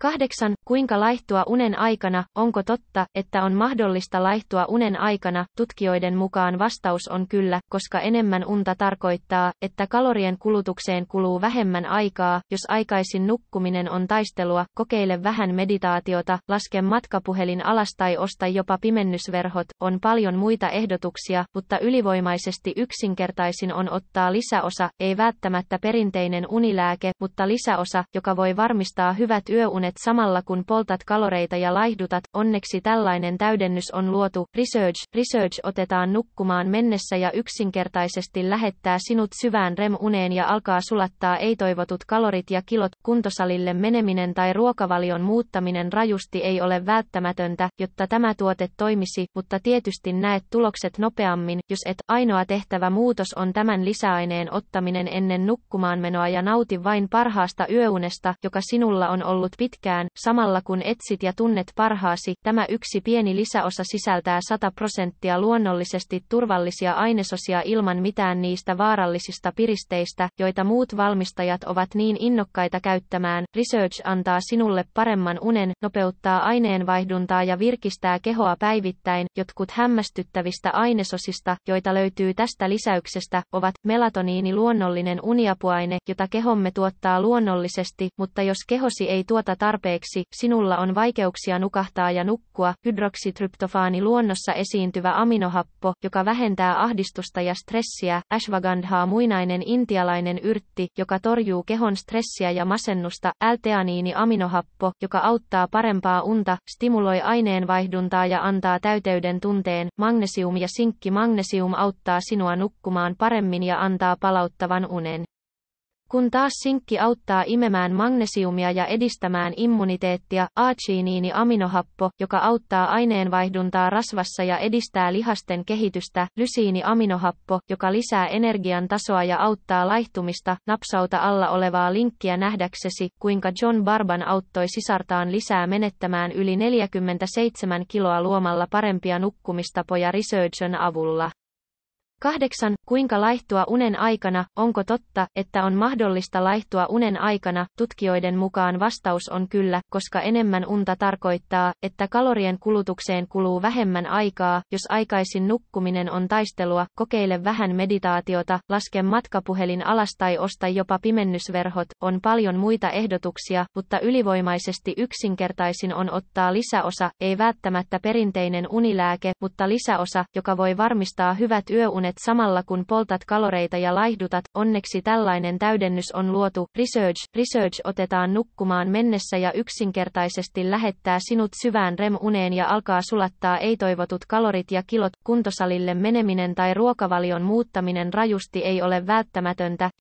8. Kuinka laihtua unen aikana? Onko totta, että on mahdollista laihtua unen aikana? Tutkijoiden mukaan vastaus on kyllä, koska enemmän unta tarkoittaa, että kalorien kulutukseen kuluu vähemmän aikaa. Jos aikaisin nukkuminen on taistelua, kokeile vähän meditaatiota, laske matkapuhelin alas tai osta jopa pimennysverhot. On paljon muita ehdotuksia, mutta ylivoimaisesti yksinkertaisin on ottaa lisäosa, ei välttämättä perinteinen unilääke, mutta lisäosa, joka voi varmistaa hyvät yöunet samalla kun poltat kaloreita ja laihdutat. Onneksi tällainen täydennys on luotu. Research otetaan nukkumaan mennessä ja yksinkertaisesti lähettää sinut syvään REM-uneen ja alkaa sulattaa ei-toivotut kalorit ja kilot. Kuntosalille meneminen tai ruokavalion muuttaminen rajusti ei ole välttämätöntä, jotta tämä tuote toimisi, mutta tietysti näet tulokset nopeammin, jos et. Ainoa tehtävä muutos on tämän lisäaineen ottaminen ennen nukkumaanmenoa ja nauti vain parhaasta yöunesta, joka sinulla on ollut pitkään, samalla kun etsit ja tunnet parhaasi. Tämä yksi pieni lisäosa sisältää 100% luonnollisesti turvallisia ainesosia ilman mitään niistä vaarallisista piristeistä, joita muut valmistajat ovat niin innokkaita käyttämään. Research antaa sinulle paremman unen, nopeuttaa aineenvaihduntaa ja virkistää kehoa päivittäin. Jotkut hämmästyttävistä ainesosista, joita löytyy tästä lisäyksestä, ovat melatoniini, luonnollinen uniapuaine, jota kehomme tuottaa luonnollisesti, mutta jos kehosi ei tuota tarpeeksi, sinulla on vaikeuksia nukahtaa ja nukkua. Hydroksitryptofaani, luonnossa esiintyvä aminohappo, joka vähentää ahdistusta ja stressiä. Ashwagandha, muinainen intialainen yrtti, joka torjuu kehon stressiä ja masennusta. L-teaniini, aminohappo, joka auttaa parempaa unta, stimuloi aineenvaihduntaa ja antaa täyteyden tunteen. Magnesium ja sinkki, magnesium auttaa sinua nukkumaan paremmin ja antaa palauttavan unen, kun taas sinkki auttaa imemään magnesiumia ja edistämään immuniteettia. Arginiini, aminohappo, joka auttaa aineenvaihduntaa rasvassa ja edistää lihasten kehitystä. Lysiini, aminohappo, joka lisää energian tasoa ja auttaa laihtumista. Napsauta alla olevaa linkkiä nähdäksesi, kuinka John Barban auttoi sisartaan lisää menettämään yli 47 kiloa luomalla parempia nukkumistapoja Researchen avulla. 8. Kuinka laihtua unen aikana? Onko totta, että on mahdollista laihtua unen aikana? Tutkijoiden mukaan vastaus on kyllä, koska enemmän unta tarkoittaa, että kalorien kulutukseen kuluu vähemmän aikaa. Jos aikaisin nukkuminen on taistelua, kokeile vähän meditaatiota, laske matkapuhelin alas tai osta jopa pimennysverhot. On paljon muita ehdotuksia, mutta ylivoimaisesti yksinkertaisin on ottaa lisäosa, ei välttämättä perinteinen unilääke, mutta lisäosa, joka voi varmistaa hyvät yöunet samalla kun poltat kaloreita ja laihdutat. Onneksi tällainen täydennys on luotu. Research otetaan nukkumaan mennessä ja yksinkertaisesti lähettää sinut syvään REM-uneen ja alkaa sulattaa ei-toivotut kalorit ja kilot. Kuntosalille meneminen tai ruokavalion muuttaminen rajusti ei ole välttämätöntä,